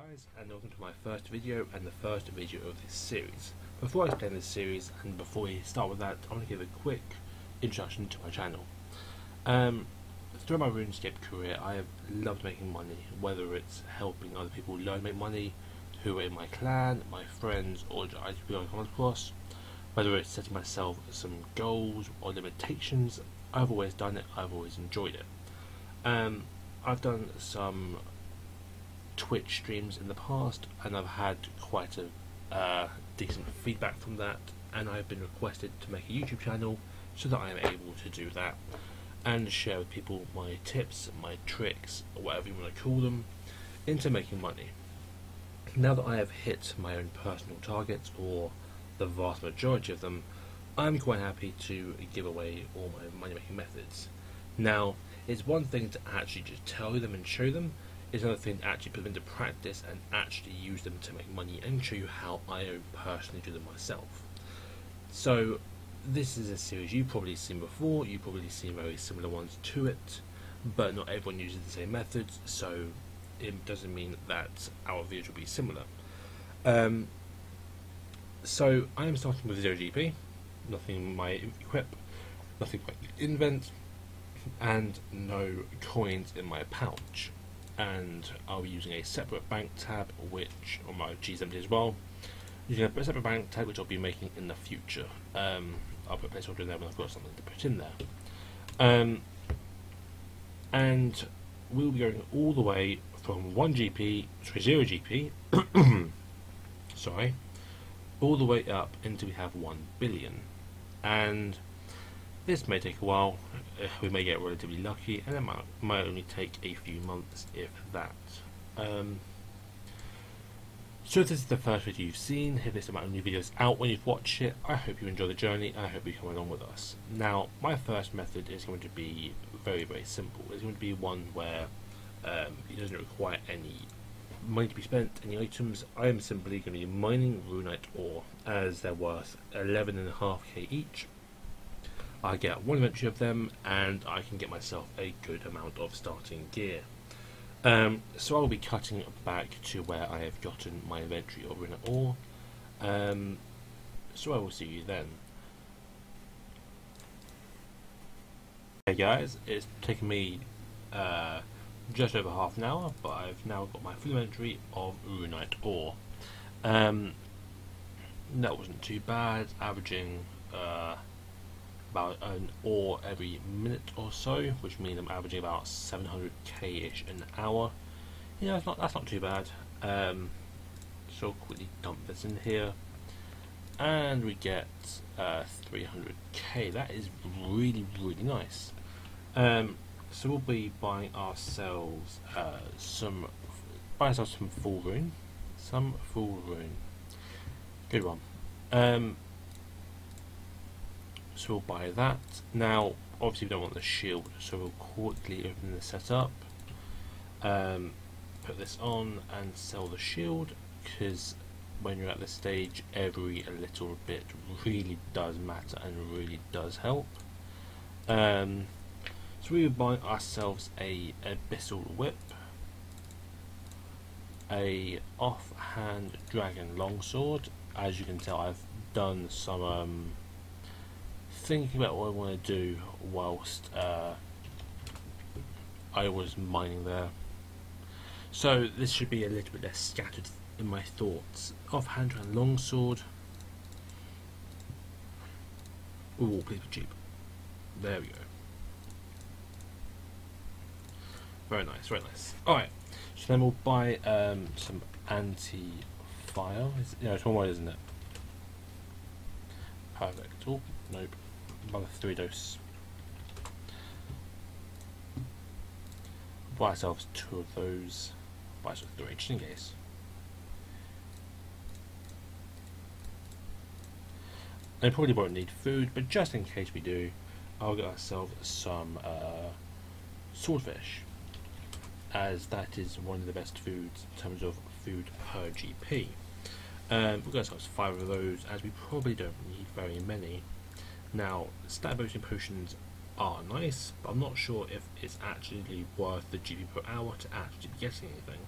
guys, and welcome to my first video and the first video of this series. Before I explain this series and before we start with that, I want to give a quick introduction to my channel. Through my RuneScape career, I have loved making money, whether it's helping other people learn to make money, who are in my clan, my friends, or I come across, whether it's setting myself some goals or limitations. I've always done it, I've always enjoyed it. I've done some Twitch streams in the past and I've had quite a decent feedback from that, and I've been requested to make a YouTube channel so that I am able to do that and share with people my tips, my tricks, or whatever you want to call them, into making money. Now that I have hit my own personal targets, or the vast majority of them, I'm quite happy to give away all my money making methods. Now, it's one thing to actually just tell them and show them, it's another thing to actually put them into practice and actually use them to make money and show you how I personally do them myself. So this is a series you've probably seen before, you've probably seen very similar ones to it, but not everyone uses the same methods, so it doesn't mean that our videos will be similar. So I am starting with 0 GP, nothing my equip, nothing my invent, and no coins in my pouch. And I'll be using a separate bank tab, which on my G's empty as well. Using a separate bank tab, which I'll be making in the future. I'll put a placeholder in there when I've got something to put in there. And we'll be going all the way from 0 GP, sorry, all the way up until we have 1 billion. And this may take a while, we may get relatively lucky, and it might only take a few months, if that. So if this is the first video you've seen, if this is my only videos out when you've watched it, I hope you enjoy the journey, and I hope you come along with us. Now, my first method is going to be very, very simple. It's going to be one where it doesn't require any money to be spent, any items. I am simply going to be mining runite ore, as they're worth 11.5k each. I get one inventory of them, and I can get myself a good amount of starting gear. So I'll be cutting back to where I have gotten my inventory of runite ore. So I will see you then. Hey guys, it's taken me just over half an hour, but I've now got my full inventory of runite ore. That wasn't too bad, averaging about an ore every minute or so, which means I'm averaging about 700k-ish an hour. Yeah, that's not too bad. So I'll quickly dump this in here, and we get 300k. That is really, really nice. So we'll be buying ourselves some full rune, good one. So we'll buy that. Now, obviously we don't want the shield, so we'll quickly open the setup, put this on and sell the shield, because when you're at this stage, every little bit really does matter and really does help. So we will buy ourselves a abyssal whip, a offhand dragon longsword. As you can tell, I've done some thinking about what I want to do whilst I was mining there. So this should be a little bit less scattered in my thoughts. Offhand and longsword. Ooh, please be cheap. There we go. Very nice, very nice. Alright, so then we'll buy some anti-fire. Yeah, it's one word, isn't it? Perfect. Oh, nope. Another 3 dose. Buy ourselves 2 of those. Buy ourselves 3 just in case. I probably won't need food, but just in case we do, I'll get ourselves some swordfish, as that is one of the best foods in terms of food per GP. We'll get ourselves 5 of those, as we probably don't need very many. Now, stat boosting potions are nice, but I'm not sure if it's actually worth the GP per hour to actually be getting anything.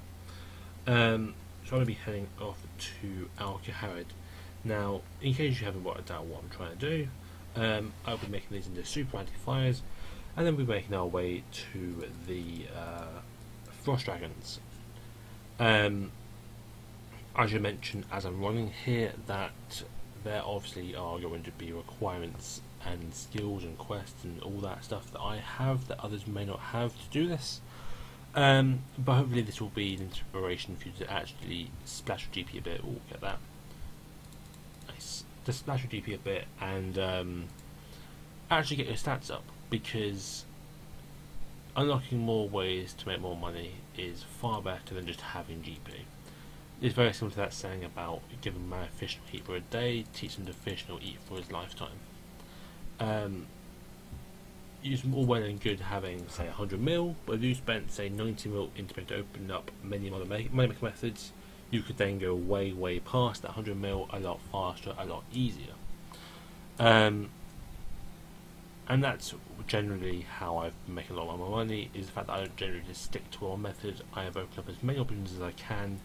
So I'm going to be heading off to Al Kaharid. Now, in case you haven't worked out what I'm trying to do, I'll be making these into super anti-fires, and then we'll be making our way to the Frost Dragons. I should mention as I'm running here that there obviously are going to be requirements and skills and quests and all that stuff that I have that others may not have to do this. But hopefully this will be an inspiration for you to actually splash your GP a bit. Oh, get that. Nice. To splash your GP a bit and actually get your stats up, because unlocking more ways to make more money is far better than just having GP. It's very similar to that saying about giving a man a fish to eat for a day, teach him to fish and he'll eat for his lifetime. It's all well and good having, say, 100 mil, but if you spent, say, 90 mil into opening up many other money-making methods, you could then go way past that 100 mil a lot faster, a lot easier. And that's generally how I've been making a lot of my money, is the fact that I don't generally just stick to one method. I have opened up as many options as I can,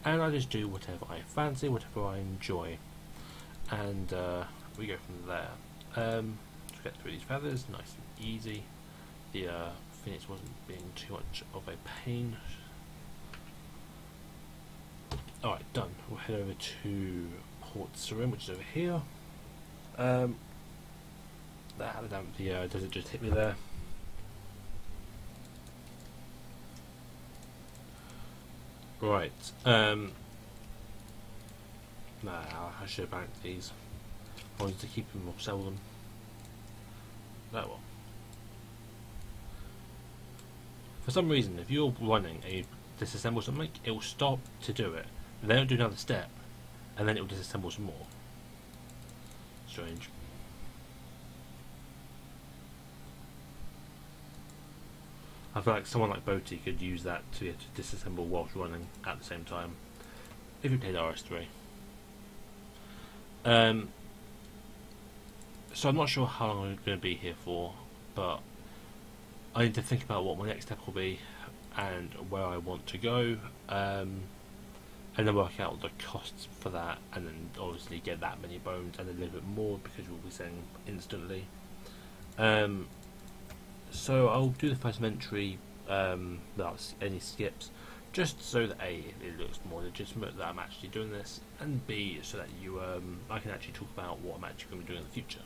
and I just do whatever I fancy, whatever I enjoy. And we go from there. To get through these feathers, nice and easy. The Phoenix wasn't being too much of a pain. Alright, done. We'll head over to Port Sarim, which is over here. Does it just hit me there? Right. Nah, I should have banked these. I wanted to keep them or sell them. That one. For some reason, if you're running and you disassemble something, it will stop to do it. And then it'll do another step, and then it will disassemble some more. Strange. I feel like someone like Boaty could use that to disassemble whilst running at the same time, if you played RS3. So I'm not sure how long I'm going to be here for, but I need to think about what my next step will be and where I want to go, and then work out the costs for that, and then obviously get that many bones and a little bit more because we'll be selling instantly. So I'll do the first inventory without any skips, just so that A, it looks more legitimate that I'm actually doing this, and B, so that I can actually talk about what I'm actually going to be doing in the future,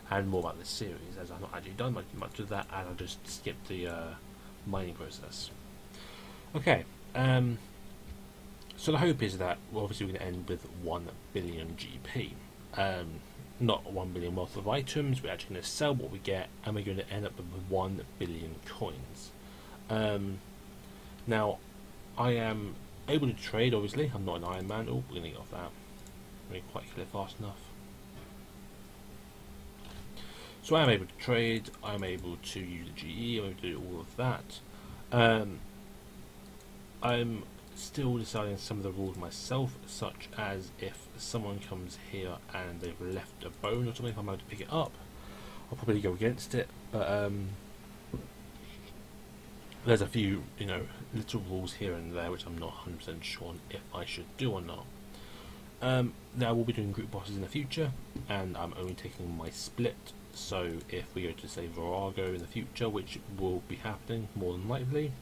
and more about this series, as I've not actually done much of that, and I'll just skip the mining process. Okay, so the hope is that obviously we're going to end with 1 billion GP. Not 1 billion worth of items, we're actually going to sell what we get, and we're going to end up with 1 billion coins. Now, I am able to trade, obviously. I'm not an Iron Man. Oh, we're going to get off that. I didn't quite kill it fast enough. So I am able to trade, I'm able to use the GE, I'm able to do all of that. I'm still deciding some of the rules myself, such as if someone comes here and they've left a bone or something, if I'm able to pick it up, I'll probably go against it, but there's a few, little rules here and there which I'm not 100% sure on if I should do or not. Now we'll be doing group bosses in the future, and I'm only taking my split, so if we go to, say, Virago in the future, which will be happening more than likely,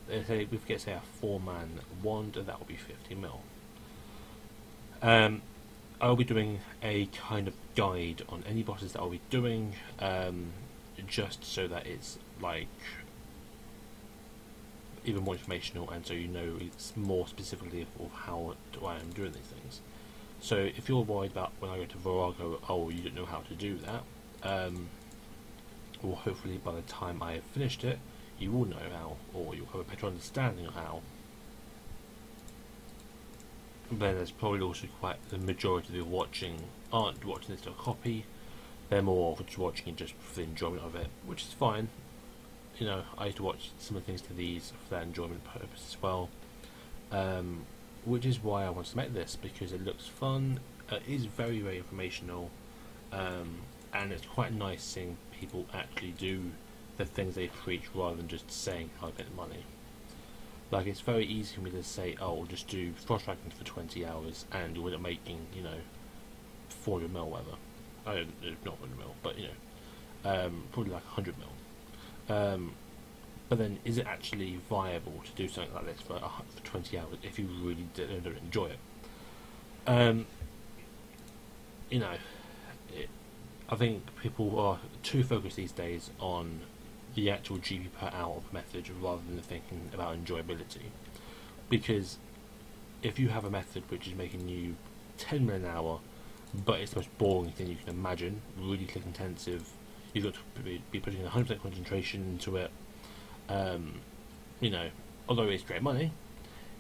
if we get, say, a 4-man wand, that will be 50 mil. I'll be doing a kind of guide on any bosses that I'll be doing, just so that it's like even more informational, and so it's more specifically of how I am doing these things. So if you're worried about when I go to Virago, oh, you don't know how to do that, or hopefully by the time I have finished it, you will know how, or you'll have a better understanding of how. But then there's probably also quite the majority of you aren't watching this to a copy. They're more just watching it just for the enjoyment of it, which is fine. I used to watch some of the things to these for that enjoyment purpose as well, which is why I wanted to make this, because it looks fun, it is very informational, and it's quite nice seeing people actually do the things they preach rather than just saying how to get money. Like, it's very easy for me to say, oh, I'll just do frost dragons for 20 hours and you'll end up making, 400 mil, whatever. I don't, not 100 mil, but, probably like 100 mil. But then, is it actually viable to do something like this for 20 hours if you really don't enjoy it? I think people are too focused these days on the actual GP per hour of a method rather than thinking about enjoyability. Because if you have a method which is making you 10 mil an hour, but it's the most boring thing you can imagine, really click intensive, you've got to be putting 100% concentration into it. Although it's great money,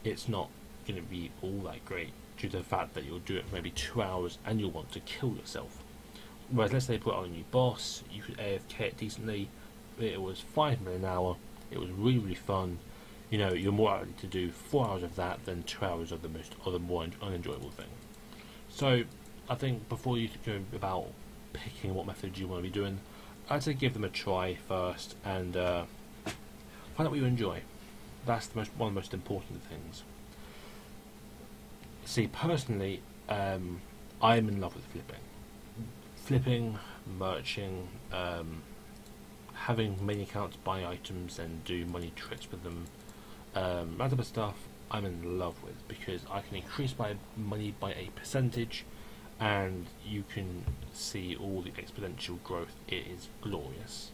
it's not going to be all that great due to the fact that you'll do it for maybe 2 hours and you'll want to kill yourself. Whereas let's say you put on a new boss, you could AFK it decently, it was 5 mil an hour, it was really, really fun. You're more likely to do 4 hours of that than 2 hours of the more unenjoyable thing. So I think before you go about picking what method you want to be doing, I'd say give them a try first and find out what you enjoy. That's one of the most important things. See, personally, I'm in love with flipping, merching, having many accounts, buy items and do money tricks with them. That type of stuff I'm in love with because I can increase my money by a percentage and you can see all the exponential growth. It is glorious.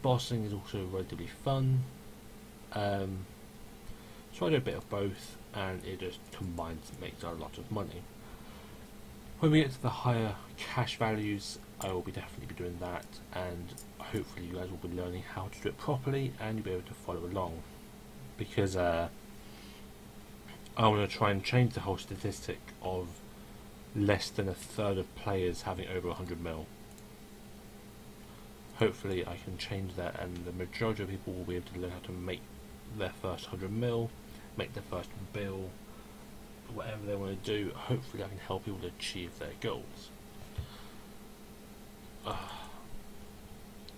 Bossing is also relatively fun. So I do a bit of both and it just combines and makes a lot of money. When we get to the higher cash values, I will definitely be doing that, and hopefully you guys will be learning how to do it properly and you'll be able to follow along, because I want to try and change the whole statistic of less than a third of players having over 100 mil. Hopefully I can change that and the majority of people will be able to learn how to make their first 100 mil, make their first bill, whatever they want to do. Hopefully I can help people to achieve their goals.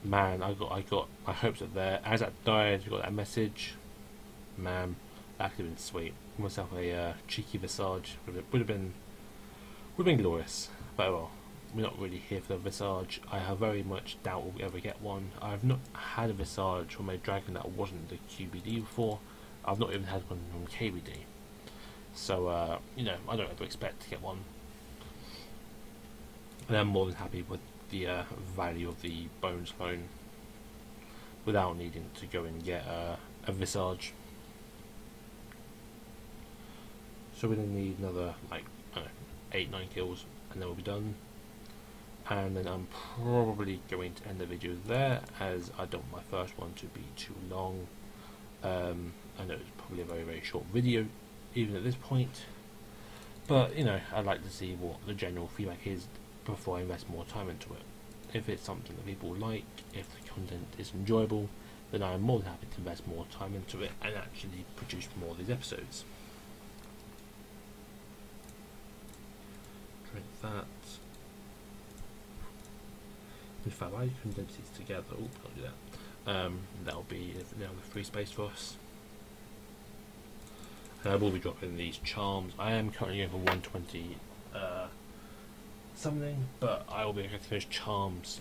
Man, I got my hopes up there. As that died, I got that message. Man, that could have been sweet. Give myself a cheeky Visage. Would have been glorious. But well, we're not really here for the Visage. I have very much doubt we'll ever get one. I've not had a Visage from a dragon that wasn't the QBD before. I've not even had one from KBD. So, I don't ever expect to get one. And I'm more than happy with the value of the Bones phone without needing to go and get a Visage. So we're going to need another, 8-9 kills and then we'll be done. And then I'm probably going to end the video there, as I don't want my first one to be too long. I know it's probably a very, very short video even at this point, but I'd like to see what the general feedback is before I invest more time into it. If it's something that people like, if the content is enjoyable, then I'm more than happy to invest more time into it and actually produce more of these episodes. Drink that. In fact, I condense these together. Oh, can't do that. That'll be now the free space for us. And I will be dropping these charms. I am currently going for 120 something, but I will be getting those charms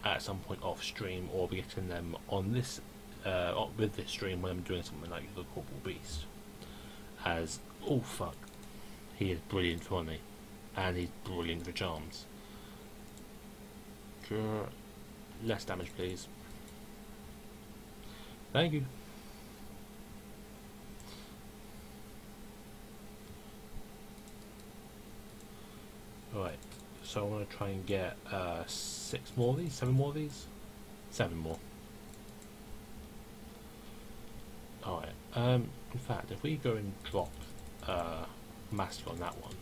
at some point off stream, or be getting them on this with this stream when I'm doing something like the Corporal Beast. As oh fuck, he is brilliant for money, and he's brilliant for charms. Less damage, please. Thank you. Right, so I want to try and get 6 more of these, 7 more of these, 7 more. Alright, in fact, if we go and drop Master on that one,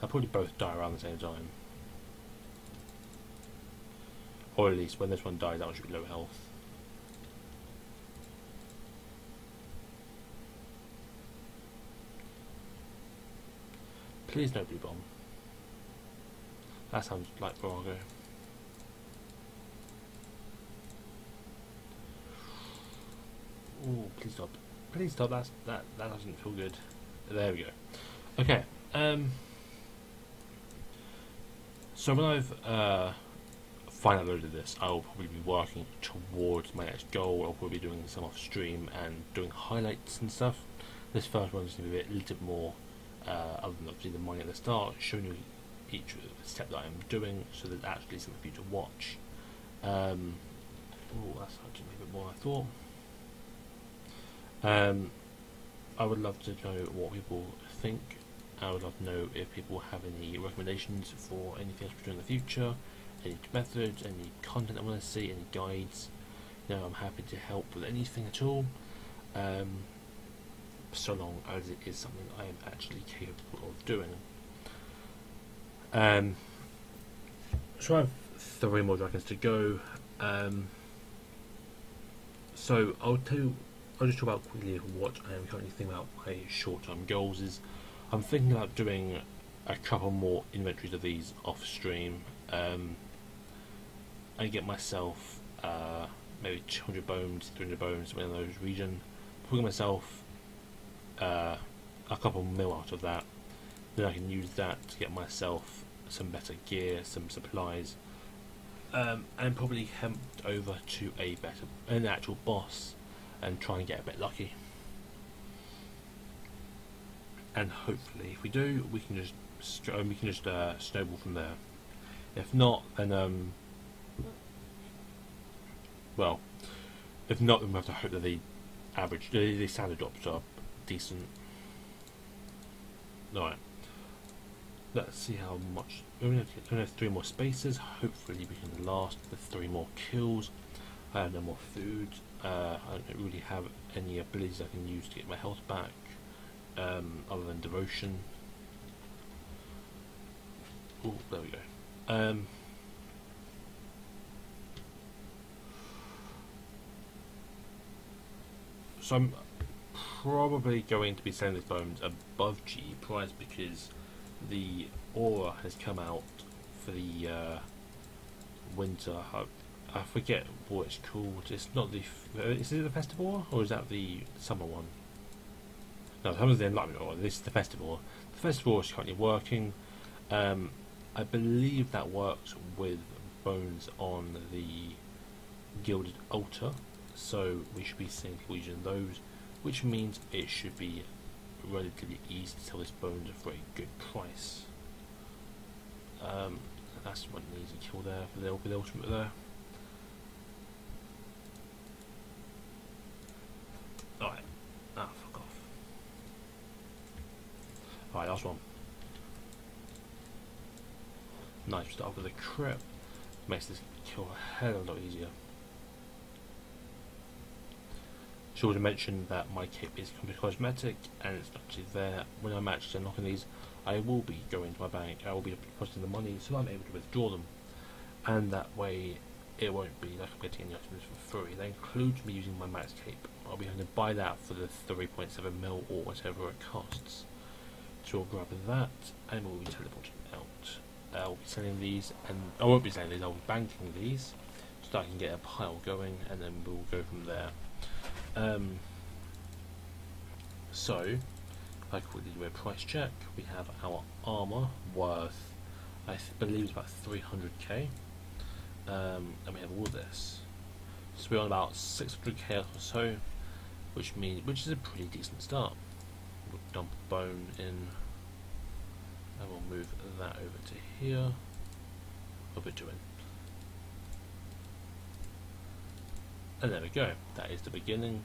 they'll probably both die around the same time. Or at least when this one dies, that one should be low health. Please no blue bomb. That sounds like Brago. Ooh, please stop. Please stop. That doesn't feel good. There we go. Okay. So when I've finally loaded this, I will probably be working towards my next goal. I'll probably be doing some off stream and doing highlights and stuff. This first one is going to be a little bit more, other than obviously the money at the start, showing you each step that I'm doing, so there's actually something for you to watch. Oh, that's actually a bit more than I thought. I would love to know what people think. I would love to know if people have any recommendations for anything else to do in the future, any methods, any content I want to see, any guides. You know, I'm happy to help with anything at all, so long as it is something I am actually capable of doing. So I have 3 more dragons to go. So I'll just talk about quickly what I am currently thinking about my short-term goals is. I'm thinking about doing a couple more inventories of these off stream, and get myself maybe 200 bones, 300 bones, something in those region. Putting myself a couple mil out of that, then I can use that to get myself some better gear, some supplies, and probably head over to an actual boss and try and get a bit lucky. And hopefully, if we do, we can just snowball from there. If not, then if not, then we have to hope that the standard drops are decent. Alright, let's see how much. We only have 3 more spaces. Hopefully, we can last the 3 more kills. I have no more food. I don't really have any abilities I can use to get my health back, other than devotion. Oh, there we go. So I'm probably going to be selling these bones above G price because the aura has come out for the winter. I forget what it's called. It's not the. Is it the festival or is that the summer one? No, some of the enlightenment aura. This is the festival. The festival is currently working. I believe that works with bones on the gilded altar, so we should be seeing people using those, which means it should be relatively easy to sell this bones for a good price. That's one easy kill there for the ultimate there. Alright, fuck off. Alright, last one. Nice, we start off with a crit. Makes this kill a hell of a lot easier. Should also mention that my cape is cosmetic and it's actually there. When I'm actually unlocking these, I will be going to my bank, I will be depositing the money so I'm able to withdraw them. And that way it won't be like I'm getting any items for free. That includes me using my max cape. I'll be having to buy that for the 3.7 mil or whatever it costs. So we'll grab that and we'll be teleporting out. I'll be selling these, and I won't be selling these, I'll be banking these so that I can get a pile going and then we'll go from there. So, if I quickly do a price check, we have our armour worth, I believe it's about 300k, and we have all this. So we're on about 600k or so, which is a pretty decent start. We'll dump bone in, and we'll move that over to here. What we're doing. And there we go, that is the beginning.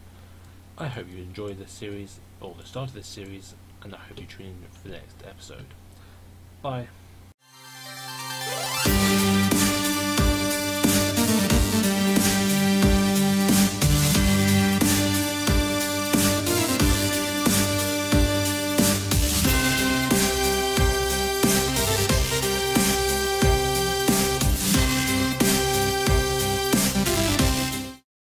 I hope you enjoyed this series, or the start of this series, and I hope you tune in for the next episode. Bye.